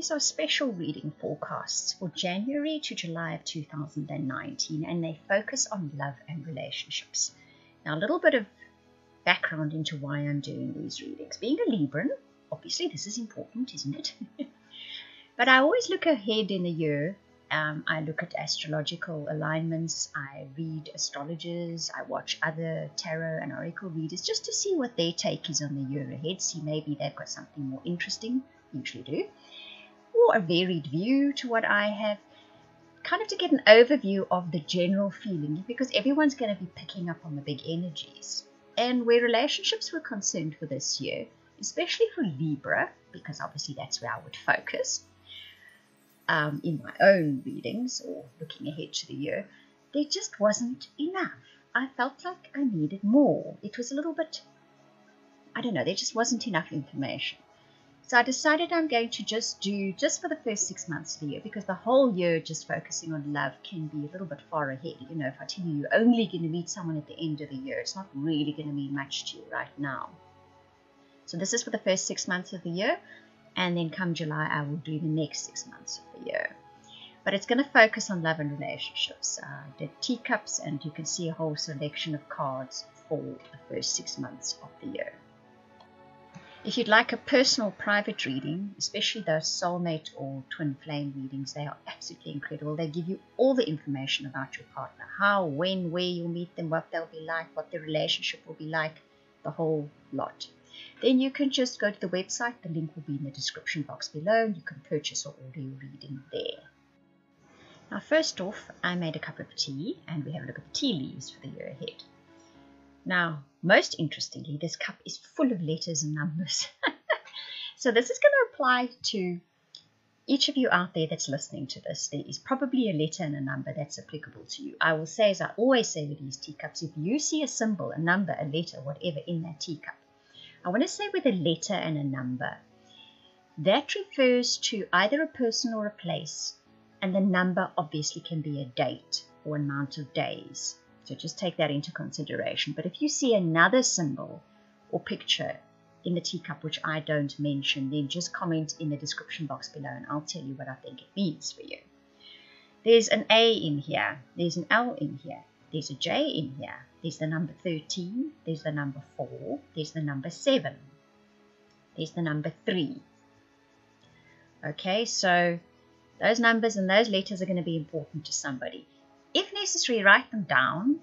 these are special reading forecasts for January to July of 2019, and they focus on love and relationships. Now, a little bit of background into why I'm doing these readings. Being a Libran, obviously this is important, isn't it? But I always look ahead in the year. I look at astrological alignments, I read astrologers, I watch other tarot and oracle readers just to see what their take is on the year ahead, see maybe they've got something more interesting, usually do, or a varied view to what I have, kind of to get an overview of the general feeling, because everyone's going to be picking up on the big energies. And where relationships were concerned for this year, especially for Libra, because obviously that's where I would focus, in my own readings or looking ahead to the year, there just wasn't enough. I felt like I needed more. It was a little bit, I don't know, there just wasn't enough information. So I decided I'm going to just for the first 6 months of the year, because the whole year just focusing on love can be a little bit far ahead. You know, if I tell you you're only going to meet someone at the end of the year, it's not really going to mean much to you right now. So this is for the first 6 months of the year. And then come July, I will do the next 6 months of the year. But it's going to focus on love and relationships. The teacups, and you can see a whole selection of cards for the first 6 months of the year. If you'd like a personal private reading, especially those soulmate or twin flame readings, they are absolutely incredible. They give you all the information about your partner, how, when, where you'll meet them, what they'll be like, what the relationship will be like, the whole lot. Then you can just go to the website. The link will be in the description box below. You can purchase or order your reading there. Now, first off, I made a cup of tea, and we have a look at the tea leaves for the year ahead. Now, most interestingly, this cup is full of letters and numbers. So this is going to apply to each of you out there that's listening to this. There is probably a letter and a number that's applicable to you. I will say, as I always say with these teacups, if you see a symbol, a number, a letter, whatever in that teacup, I want to say with a letter and a number, that refers to either a person or a place, and the number obviously can be a date or amount of days. So just take that into consideration. But if you see another symbol or picture in the teacup which I don't mention, then just comment in the description box below and I'll tell you what I think it means for you. There's an A in here, there's an L in here, there's a J in here, there's the number 13, there's the number 4, there's the number 7, there's the number 3. Okay, so those numbers and those letters are going to be important to somebody. If necessary, write them down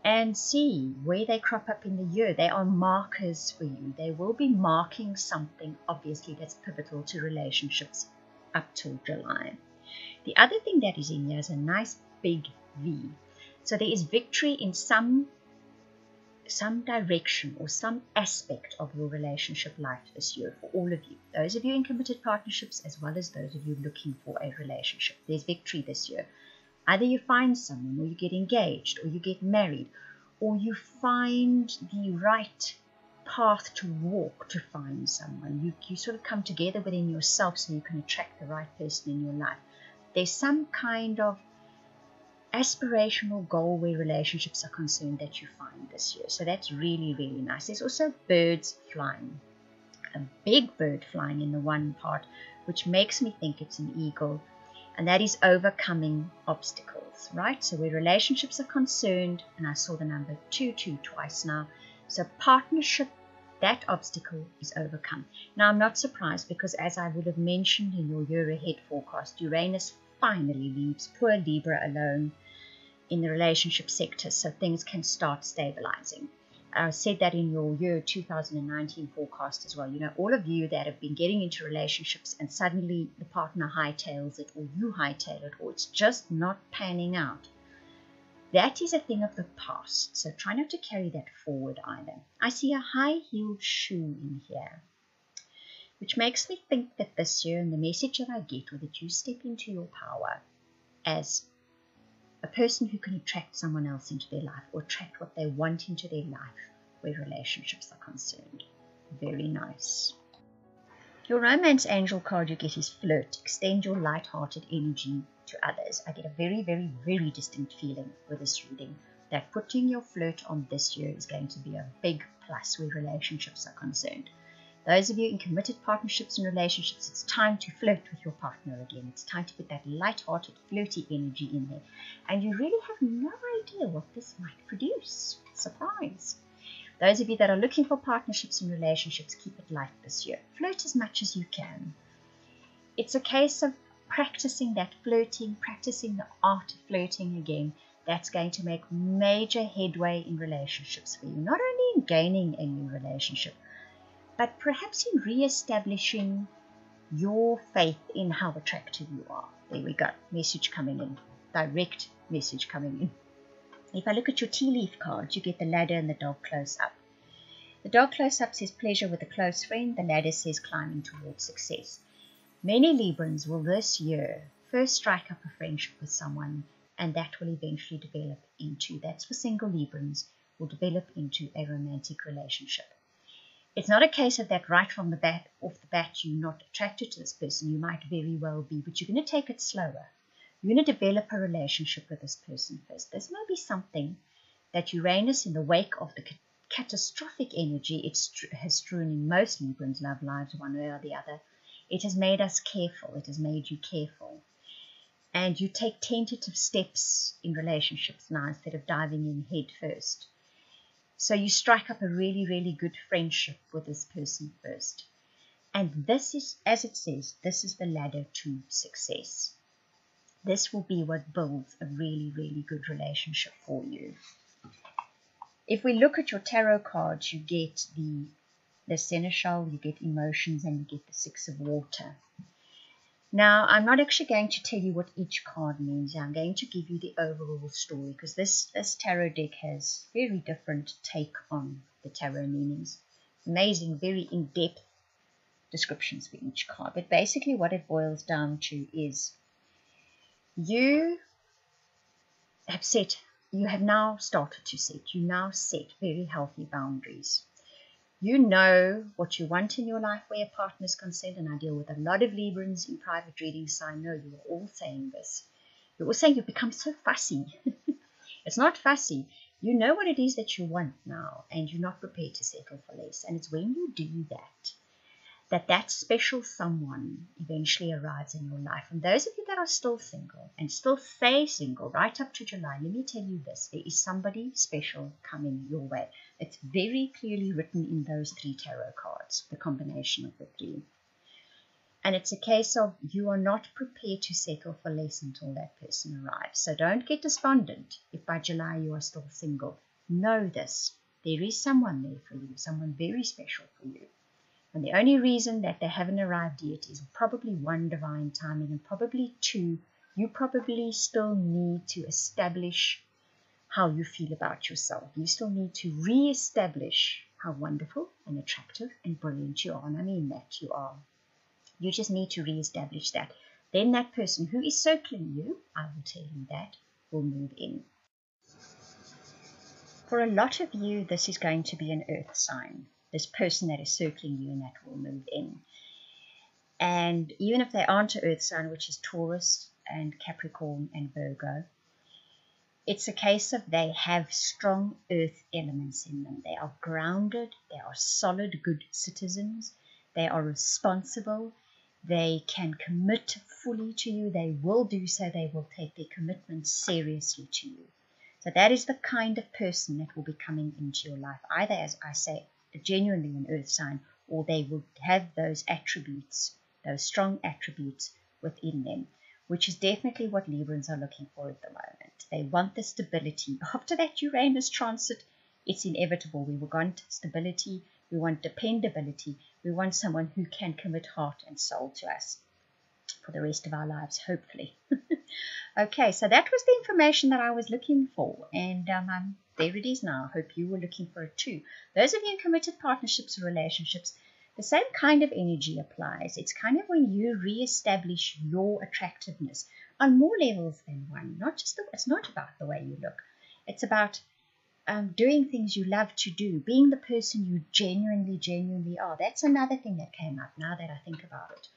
and see where they crop up in the year. They are markers for you. They will be marking something, obviously, that's pivotal to relationships up till July. The other thing that is in here is a nice big V. So there is victory in some direction or some aspect of your relationship life this year for all of you. Those of you in committed partnerships as well as those of you looking for a relationship. There's victory this year. Either you find someone, or you get engaged, or you get married, or you find the right path to walk to find someone. You sort of come together within yourself so you can attract the right person in your life. There's some kind of aspirational goal where relationships are concerned that you find this year. So that's really, really nice. There's also birds flying. A big bird flying in the one part, which makes me think it's an eagle. And that is overcoming obstacles, right? So where relationships are concerned, and I saw the number 22 twice now. So partnership, that obstacle is overcome. Now, I'm not surprised because as I would have mentioned in your year ahead forecast, Uranus finally leaves poor Libra alone in the relationship sector, so things can start stabilizing. I said that in your year 2019 forecast as well. You know, all of you that have been getting into relationships and suddenly the partner hightails it, or you hightail it, or it's just not panning out. That is a thing of the past, so try not to carry that forward either. I see a high-heeled shoe in here, which makes me think that this year, and the message that I get, or that you step into your power as a person who can attract someone else into their life, or attract what they want into their life where relationships are concerned. Very nice. Your romance angel card you get is FLIRT. Extend your light-hearted energy to others. I get a very, very, very distinct feeling with this reading that putting your flirt on this year is going to be a big plus where relationships are concerned. Those of you in committed partnerships and relationships, it's time to flirt with your partner again. It's time to put that light-hearted, flirty energy in there. And you really have no idea what this might produce. Surprise. Those of you that are looking for partnerships and relationships, keep it light this year. Flirt as much as you can. It's a case of practicing that flirting, practicing the art of flirting again. That's going to make major headway in relationships for you. Not only in gaining a new relationship, but perhaps in re-establishing your faith in how attractive you are. There we go. Message coming in. Direct message coming in. If I look at your tea leaf cards, you get the ladder and the dog close up. The dog close up says pleasure with a close friend. The ladder says climbing towards success. Many Librans will this year first strike up a friendship with someone, and that will eventually develop into, that's for single Librans, will develop into a romantic relationship. It's not a case of that right from the bat, off the bat, you're not attracted to this person. You might very well be, but you're going to take it slower. You're going to develop a relationship with this person first. There's maybe something that Uranus, in the wake of the catastrophic energy it has strewn in most Librans' love lives, one way or the other, it has made us careful. It has made you careful. And you take tentative steps in relationships now instead of diving in head first. So you strike up a really, really good friendship with this person first. And this is, as it says, this is the ladder to success. This will be what builds a really, really good relationship for you. If we look at your tarot cards, you get the seneschal, you get emotions, and you get the Six of Water. Now, I'm not actually going to tell you what each card means. I'm going to give you the overall story, because this tarot deck has very different take on the tarot meanings. Amazing, very in-depth descriptions for each card. But basically what it boils down to is you have now started to set. You now set very healthy boundaries. You know what you want in your life where a partner is concerned, and I deal with a lot of Librans in private readings, so I know you are all saying this. You're all saying you've become so fussy. It's not fussy. You know what it is that you want now, and you're not prepared to settle for less. And it's when you do that special someone eventually arrives in your life. And those of you that are still single and still stay single right up to July, let me tell you this, there is somebody special coming your way. It's very clearly written in those three tarot cards, the combination of the three. And it's a case of you are not prepared to settle for less until that person arrives. So don't get despondent if by July you are still single. Know this, there is someone there for you, someone very special for you. And the only reason that they haven't arrived yet is probably one, divine timing, and probably two, you probably still need to establish how you feel about yourself. You still need to re-establish how wonderful and attractive and brilliant you are. And I mean that you are. You just need to re-establish that. Then that person who is circling you, I will tell you that, will move in. For a lot of you, this is going to be an earth sign. This person that is circling you, and that will move in. And even if they aren't an earth sign, which is Taurus and Capricorn and Virgo, it's a case of they have strong earth elements in them. They are grounded, they are solid, good citizens, they are responsible, they can commit fully to you, they will do so, they will take their commitment seriously to you. So that is the kind of person that will be coming into your life, either, as I say, genuinely an earth sign, or they will have those attributes, those strong attributes within them, which is definitely what Librans are looking for at the moment. They want the stability. After that Uranus transit, it's inevitable. We want stability, we want dependability, we want someone who can commit heart and soul to us for the rest of our lives, hopefully. Okay, so that was the information that I was looking for, and there it is now. I hope you were looking for it too. Those of you in committed partnerships or relationships, the same kind of energy applies. It's kind of when you re-establish your attractiveness on more levels than one. It's not about the way you look. It's about doing things you love to do, being the person you genuinely are. That's another thing that came up now that I think about it.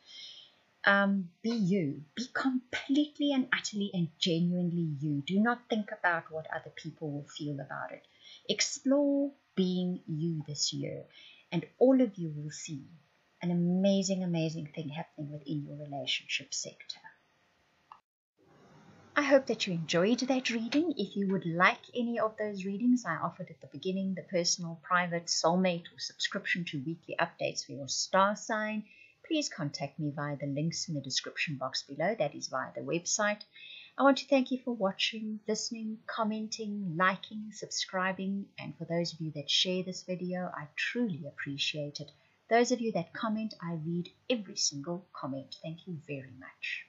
Be you. Be completely and utterly and genuinely you. Do not think about what other people will feel about it. Explore being you this year. and all of you will see an amazing, amazing thing happening within your relationship sector. I hope that you enjoyed that reading. If you would like any of those readings I offered at the beginning, the personal, private, soulmate, or subscription to weekly updates for your star sign, please contact me via the links in the description box below. That is via the website. I want to thank you for watching, listening, commenting, liking, subscribing, and for those of you that share this video, I truly appreciate it. Those of you that comment, I read every single comment. Thank you very much.